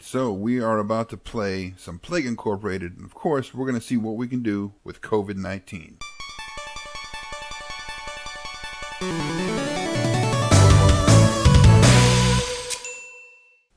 So we are about to play some Plague Incorporated, and of course we're going to see what we can do with COVID-19.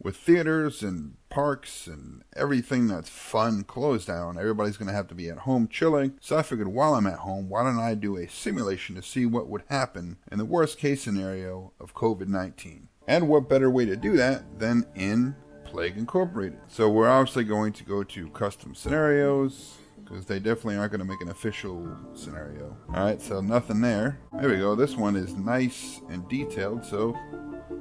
With theaters and parks and everything that's fun closed down, everybody's going to have to be at home chilling. So I figured while I'm at home, why don't I do a simulation to see what would happen in the worst case scenario of COVID-19. And what better way to do that than in Plague Incorporated. So we're obviously going to go to custom scenarios, because they definitely aren't going to make an official scenario. Alright, so nothing there. There we go. This one is nice and detailed, so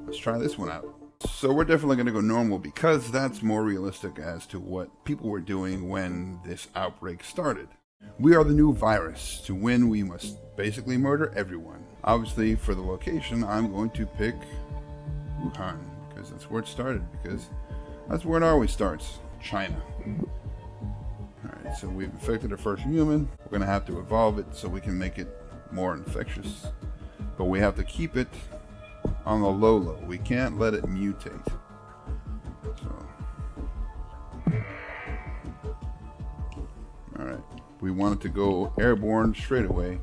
let's try this one out. So we're definitely going to go normal because that's more realistic as to what people were doing when this outbreak started. We are the new virus. To win, we must basically murder everyone. Obviously, for the location, I'm going to pick Wuhan, because that's where it started, because that's where it always starts. China. Alright, so we've infected our first human. We're going to have to evolve it so we can make it more infectious. But we have to keep it on the low. We can't let it mutate. So, alright. We want it to go airborne straight away,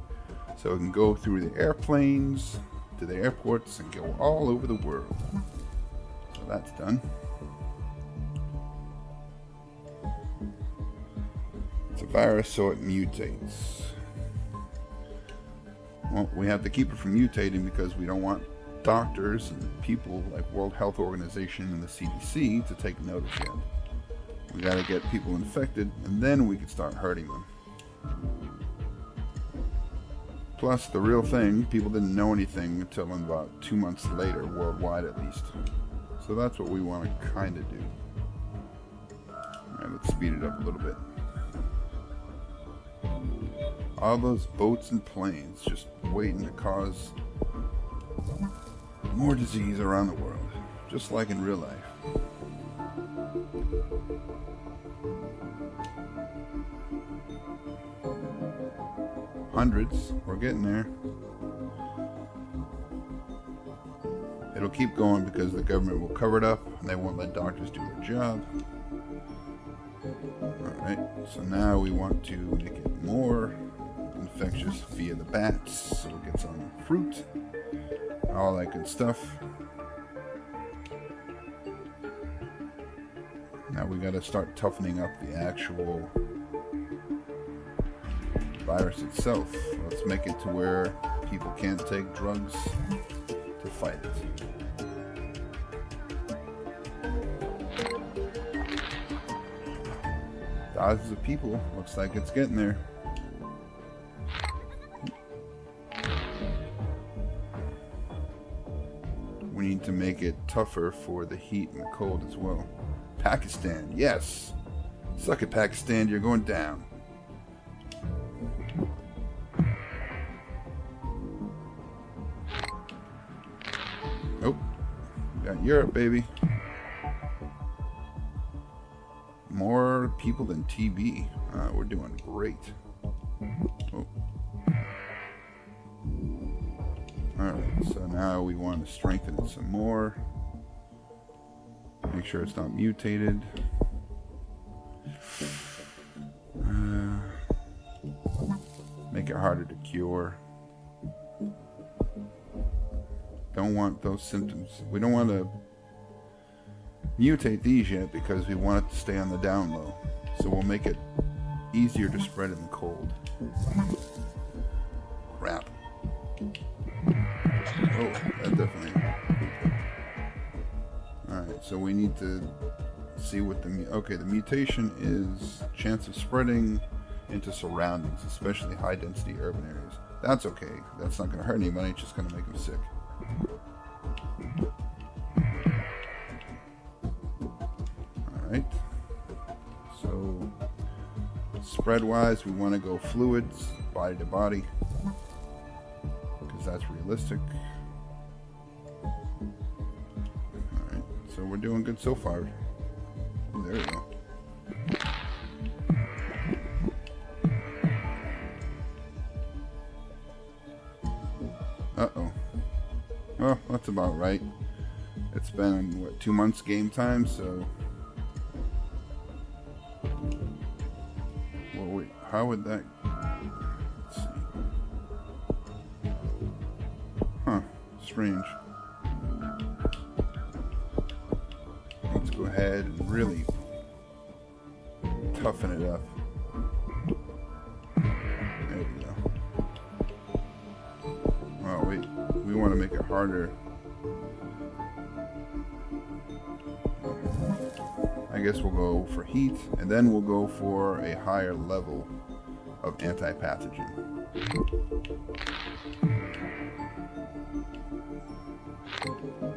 so it can go through the airplanes to the airports and go all over the world. So that's done. It's a virus, so it mutates. Well, we have to keep it from mutating because we don't want doctors and people like World Health Organization and the CDC to take notice yet. We gotta get people infected, and then we can start hurting them. Plus, the real thing, people didn't know anything until about 2 months later, worldwide at least. So that's what we want to kind of do. Alright, let's speed it up a little bit. All those boats and planes just waiting to cause more disease around the world, just like in real life. Hundreds, we're getting there. It'll keep going because the government will cover it up and they won't let doctors do their job. Alright, so now we want to make it more infectious via the bats, so it gets on fruit, all that good stuff. Now we gotta start toughening up the actual virus itself. Let's make it to where people can't take drugs to fight it. Thousands of people, looks like it's getting there. We need to make it tougher for the heat and the cold as well. Pakistan, yes! Suck it, Pakistan, you're going down. Nope. We got Europe, baby. More people than TB. We're doing great. Oh. Alright, so now we want to strengthen it some more. Make sure it's not mutated. Make it harder to cure. Don't want those symptoms. We don't want to mutate these yet because we want it to stay on the down low. So we'll make it easier to spread in the cold. Crap. Oh, that definitely. Alright, so we need to see what the mutation is chance of spreading into surroundings, especially high density urban areas. That's okay. That's not going to hurt anybody, it's just going to make them sick. Alright. So, spread wise, we want to go fluids, body to body, because that's realistic. Alright, so we're doing good so far. Ooh, there we go. Uh-oh. Well, that's about right. It's been, what, 2 months game time, so how would that... Let's see. Huh. Strange. Let's go ahead and really toughen it up. There we go. Oh, wait. We want to make it harder. I guess we'll go for heat, and then we'll go for a higher level of anti-pathogen.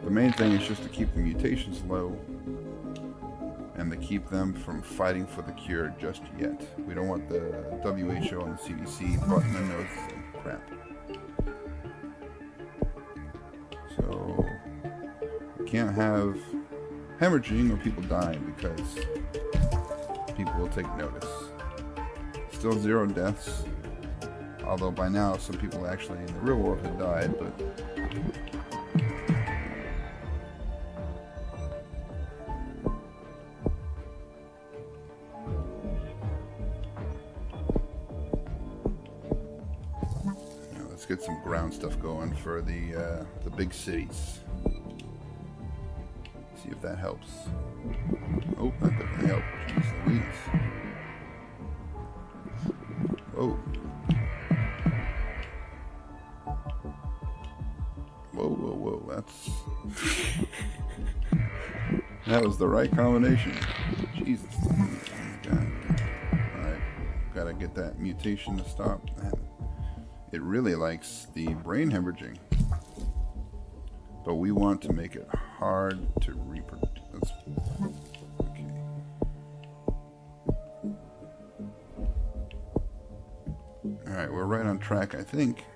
The main thing is just to keep the mutations low and to keep them from fighting for the cure just yet. We don't want the WHO and the CDC butting their noses in crap. So we can't have hemorrhaging or people dying because people will take notice. Still 0 deaths, although by now some people actually in the real world have died, but let's get some ground stuff going for the big cities. See if that helps. Oh, that definitely helped. Jeez Louise. Whoa. Whoa, whoa, whoa. That's... that was the right combination. Jesus. Oh my God. Alright. Gotta get that mutation to stop. It really likes the brain hemorrhaging. But we want to make it hard to reproduce. Okay. Alright, we're right on track, I think.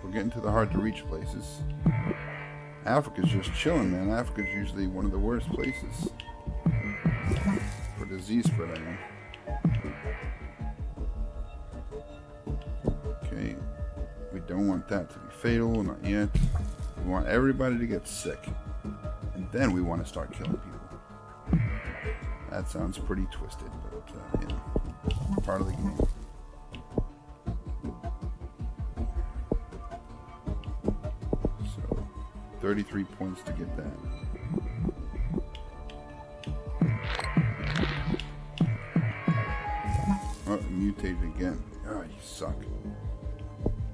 We're getting to the hard to reach places. Africa's just chilling, man. Africa's usually one of the worst places for disease spread, I mean. Okay. We don't want that to be fatal, not yet. We want everybody to get sick. And then we want to start killing people. That sounds pretty twisted, but, you know, part of the game. So, 33 points to get that. Oh, mutated again. Oh, you suck.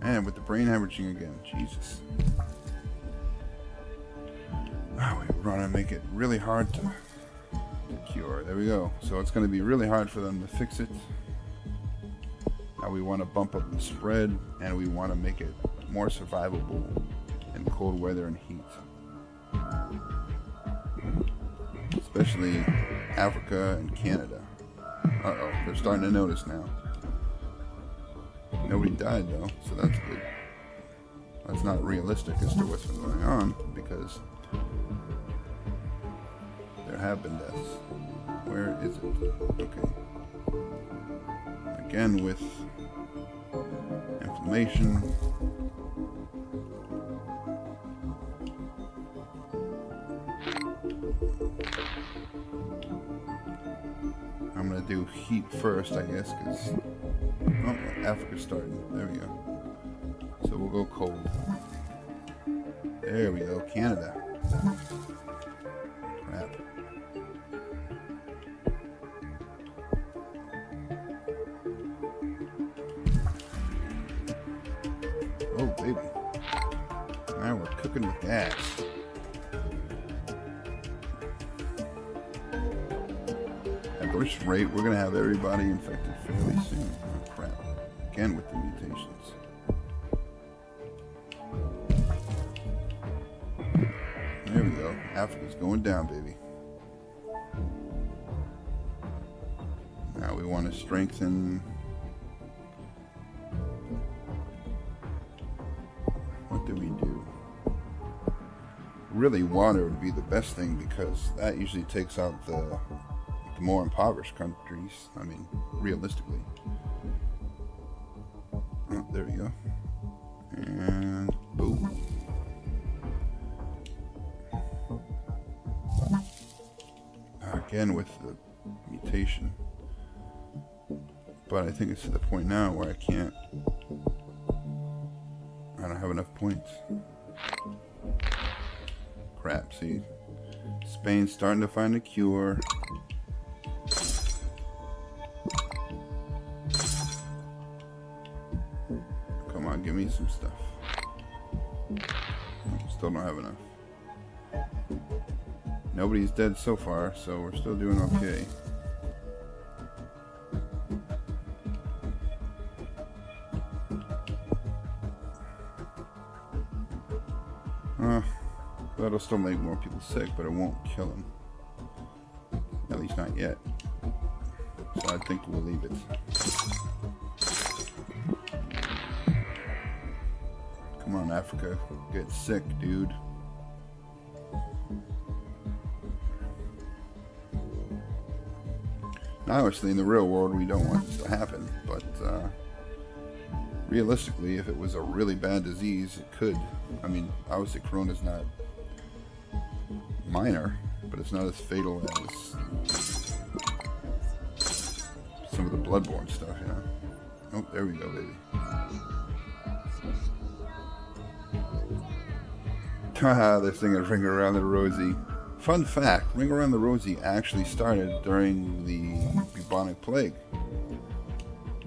And with the brain hemorrhaging again. Jesus. Oh, we want to make it really hard to cure. There we go. So it's going to be really hard for them to fix it. Now we want to bump up the spread, and we want to make it more survivable in cold weather and heat. Especially Africa and Canada. Uh-oh, they're starting to notice now. Nobody died though, so that's good. That's not realistic as to what's been going on, because there have been deaths. Where is it? Okay. Again with inflammation. I'm gonna do heat first, I guess, because oh, Africa's starting. There we go. So we'll go cold. There we go. Canada. Crap. Oh, baby. Now we're cooking with gas. At this rate, we're going to have everybody infected fairly soon. Oh, crap. Again with the mutations. There we go. Africa's going down, baby. Now we want to strengthen... What do we do? Really, water would be the best thing, because that usually takes out the more impoverished countries. I mean, realistically. Oh, there we go. And boom. Again with the mutation. But I think it's to the point now where I don't have enough points. Crap, see. Spain's starting to find a cure. Come on, give me some stuff. Still don't have enough. Nobody's dead so far, so we're still doing okay. That'll still make more people sick, but it won't kill them. At least not yet. So I think we'll leave it. Come on, Africa. Get sick, dude. Now, obviously, in the real world, we don't want this to happen, but realistically, if it was a really bad disease, it could. I mean, obviously, Corona's not minor, but it's not as fatal as some of the bloodborne stuff, you know. Oh, there we go, baby. Haha, this thing is Ring Around the Rosie. Fun fact, Ring Around the Rosie actually started during the bubonic plague.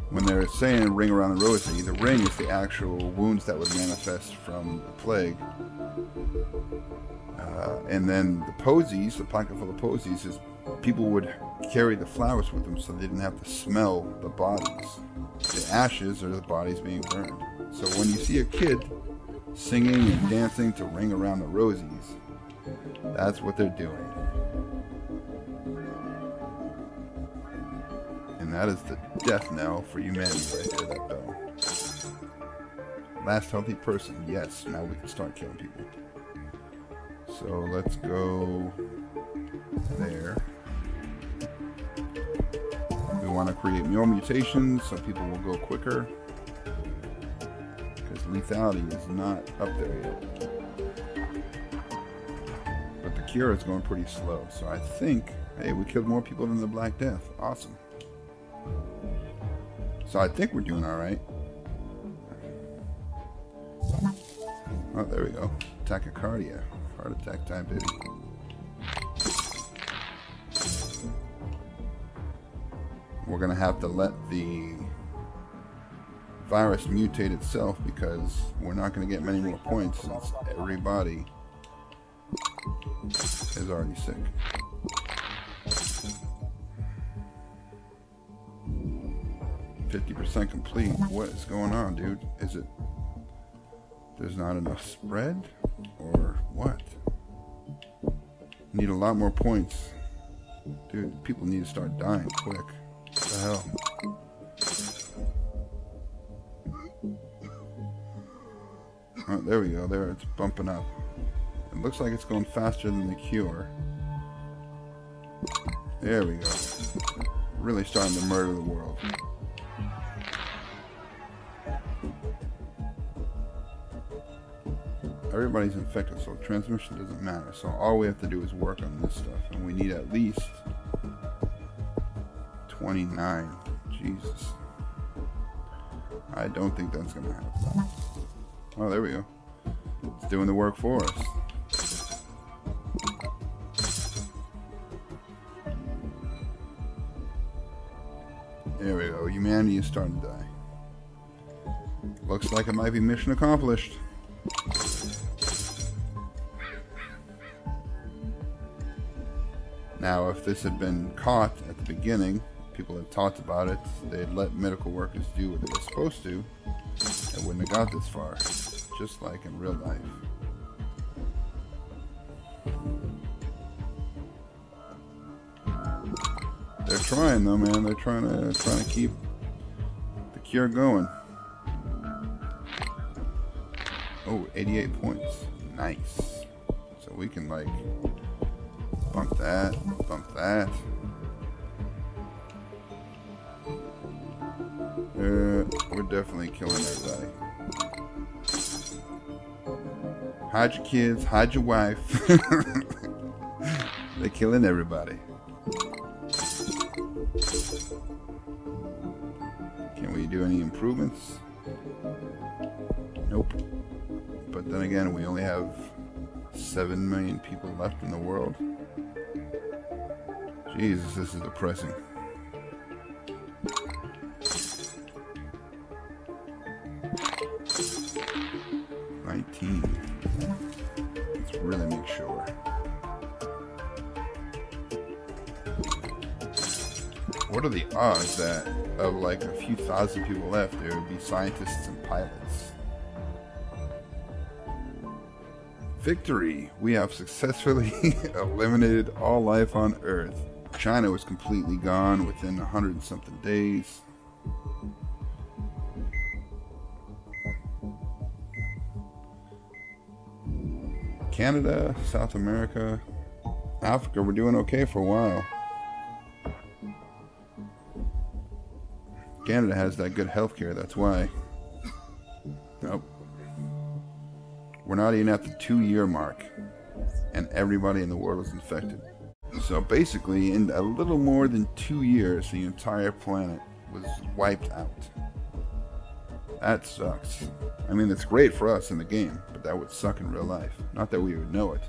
When they're saying Ring Around the Rosie, the ring is the actual wounds that would manifest from the plague. And then the posies, the pocket full of posies, is people would carry the flowers with them so they didn't have to smell the bodies. The ashes are the bodies being burned. So when you see a kid singing and dancing to Ring Around the Rosies, that's what they're doing. And that is the death knell for humanity right there, that bell. Last healthy person, yes, now we can start killing people. So let's go there. We want to create more mutations so people will go quicker. Because lethality is not up there yet. But the cure is going pretty slow. So I think, hey, we killed more people than the Black Death. Awesome. So I think we're doing alright. Oh, there we go. Tachycardia. Heart attack time, baby. We're going to have to let the virus mutate itself because we're not going to get many more points since everybody is already sick. %, complete. What is going on, dude? Is it there's not enough spread or what? Need a lot more points. Dude, people need to start dying quick. What the hell? Oh, there we go. There, it's bumping up. It looks like it's going faster than the cure. There we go. Really starting to murder the world. Everybody's infected, so transmission doesn't matter. So all we have to do is work on this stuff, and we need at least 29. Jesus. I don't think that's gonna happen. Oh, there we go. It's doing the work for us. There we go. Humanity is starting to die. Looks like it might be mission accomplished. Now, if this had been caught at the beginning, people had talked about it, they'd let medical workers do what they were supposed to, it wouldn't have got this far, just like in real life. They're trying though, man. They're trying to keep the cure going. Oh, 88 points. Nice. So we can like bump that, bump that. We're definitely killing everybody. Hide your kids, hide your wife. They're killing everybody. Can we do any improvements? Nope. But then again, we only have 7 million people left in the world. Jesus, this is depressing. Let's really make sure. What are the odds that of like a few thousand people left, there would be scientists and pilots? Victory! We have successfully eliminated all life on Earth. China was completely gone within 100 and something days. Canada, South America, Africa, we're doing okay for a while. Canada has that good healthcare, that's why. Nope. We're not even at the 2-year mark, and everybody in the world is infected. So basically, in a little more than 2 years, the entire planet was wiped out. That sucks. I mean, it's great for us in the game, but that would suck in real life. Not that we would know it.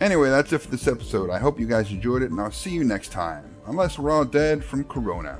Anyway, that's it for this episode. I hope you guys enjoyed it, and I'll see you next time. Unless we're all dead from Corona.